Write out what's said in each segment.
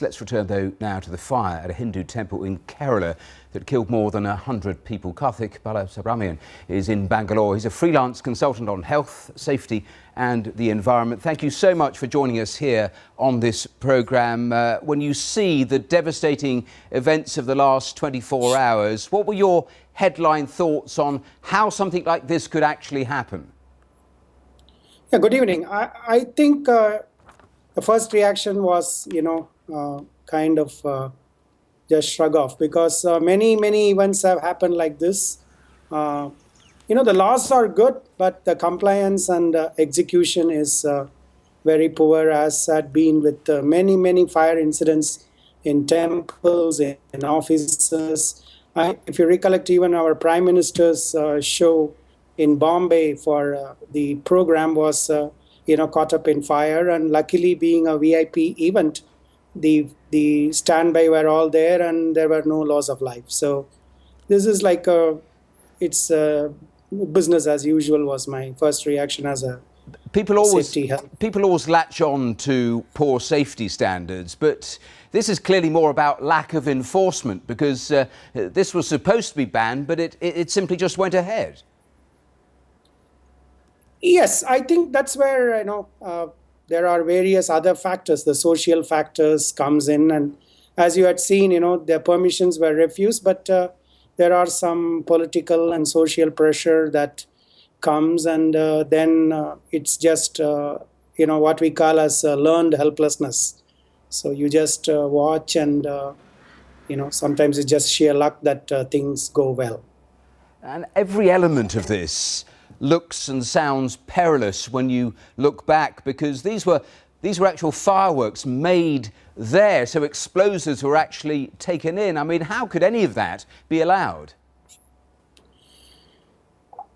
Let's return though now to the fire at a Hindu temple in Kerala that killed more than 100 people. Karthik is in Bangalore. He's a freelance consultant on health, safety and the environment. Thank you so much for joining us here on this programme. When you see the devastating events of the last 24 hours, what were your headline thoughts on how something like this could actually happen? Yeah, good evening. I think the first reaction was, kind of just shrug off, because many events have happened like this. The laws are good, but the compliance and execution is very poor, as had been with many fire incidents in temples, in offices. If you recollect, even our Prime Minister's show in Bombay for the program was, caught up in fire. And luckily, being a VIP event, the standby were all there and there were no loss of life. So this is like it's business as usual was my first reaction as a People always latch on to poor safety standards, but this is clearly more about lack of enforcement, because this was supposed to be banned, but it simply just went ahead. Yes, I think that's where, there are various other factors. The social factors comes in, and as you had seen, their permissions were refused, but there are some political and social pressure that comes, and then it's just, what we call as learned helplessness. So you just watch and, sometimes it's just sheer luck that things go well. And every element of this looks and sounds perilous when you look back, because these were actual fireworks made there, so explosives were actually taken in. I mean, how could any of that be allowed?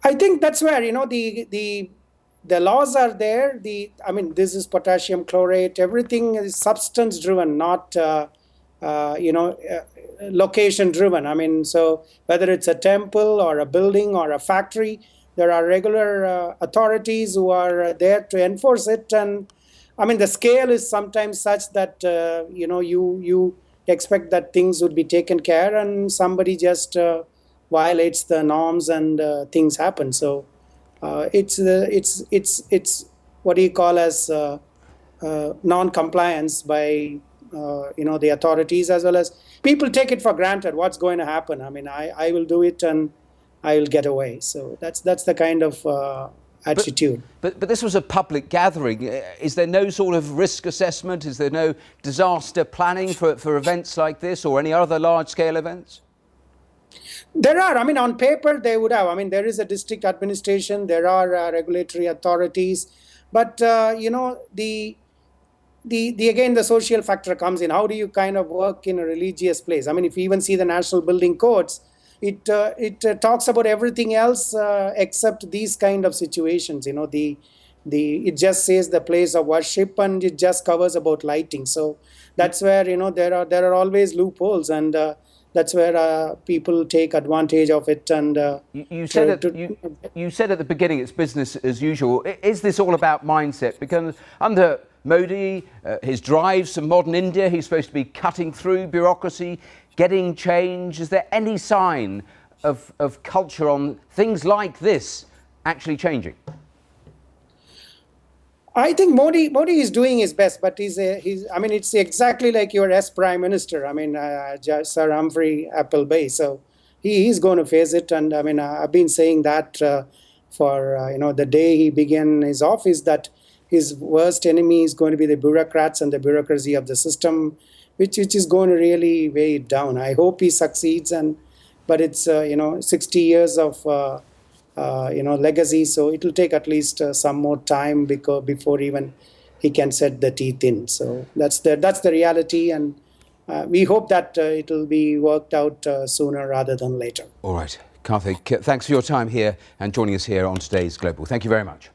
I think that's where, the laws are there. This is potassium chlorate. Everything is substance driven, not, location driven. So whether it's a temple or a building or a factory, there are regular authorities who are there to enforce it. And the scale is sometimes such that, you expect that things would be taken care, and somebody just violates the norms and things happen. So it's what do you call as non-compliance by the authorities, as well as people take it for granted what's going to happen. I will do it and I will get away. So that's the kind of attitude. But this was a public gathering. Is there no sort of risk assessment? Is there no disaster planning for events like this or any other large-scale events? There are. On paper, they would have. There is a district administration. There are regulatory authorities. But, again, the social factor comes in. How do you kind of work in a religious place? If you even see the national building codes, it talks about everything else except these kind of situations. It just says the place of worship, and it just covers about lighting. So that's where there are always loopholes, and that's where people take advantage of it. And you said at the beginning it's business as usual. Is this all about mindset? Because under Modi, his drives to modern India, he's supposed to be cutting through bureaucracy, getting change. Is there any sign of culture on things like this actually changing? I think Modi is doing his best, but it's exactly like your Prime Minister. Sir Humphrey Appleby. So he's going to face it, and I've been saying that for the day he began his office, that his worst enemy is going to be the bureaucrats and the bureaucracy of the system, which is going to really weigh it down. I hope he succeeds, but it's 60 years of legacy, so it will take at least some more time before even he can set the teeth in. So that's the reality, and we hope that it will be worked out sooner rather than later. All right, Karthik, thanks for your time here and joining us here on today's Global. Thank you very much.